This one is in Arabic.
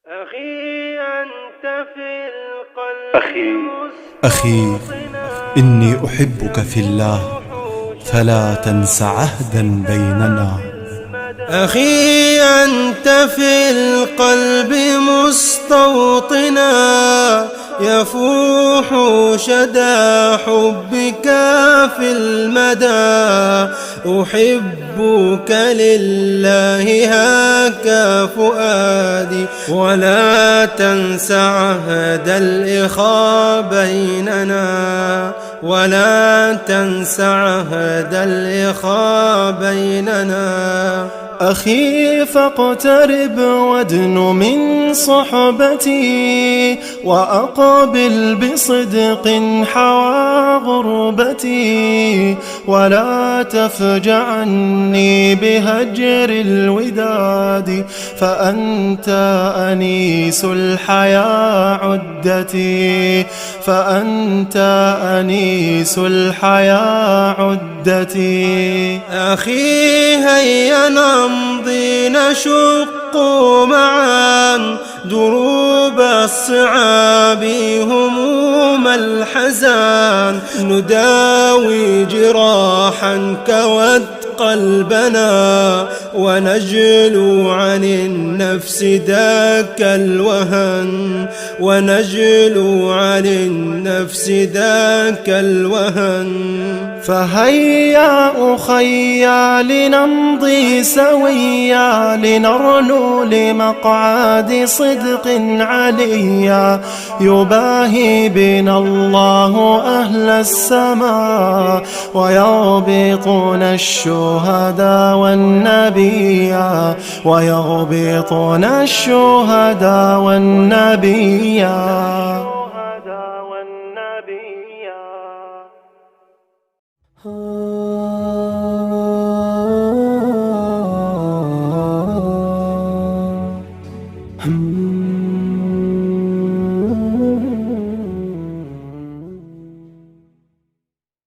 أخي أنت في القلب أخي إني أحبك في الله، فلا تنس عهدا بيننا. أخي أنت في القلب مستوطنا، يفوح شدى حبك في المدى. أحبك لله هاك فؤادي، ولا تنس عهد الإخاء بيننا، ولا تنس عهد الإخاء بيننا. أخي فاقترب وادن من صحبتي، وأقبل بصدق حوى غربتي، ولا تفجعني بهجر الوداد، فأنت أنيس الحياة عدتي، فأنت أنيس الحياة عدتي. أخي هيا نمضي نشق معا دروب الصعاب هموم الحزان، نداوي جراحا كود قلبنا، ونجلو عن النفس ذاك الوهن، ونجلو عن النفس ذاك الوهن. فهيا أخيا لنمضي سويا، لنرنو لمقعد صدق عليا، يباهي بنا الله أهل السماء، ويربطون الشهداء والنبيا، ويربطون الشهداء والنبيا.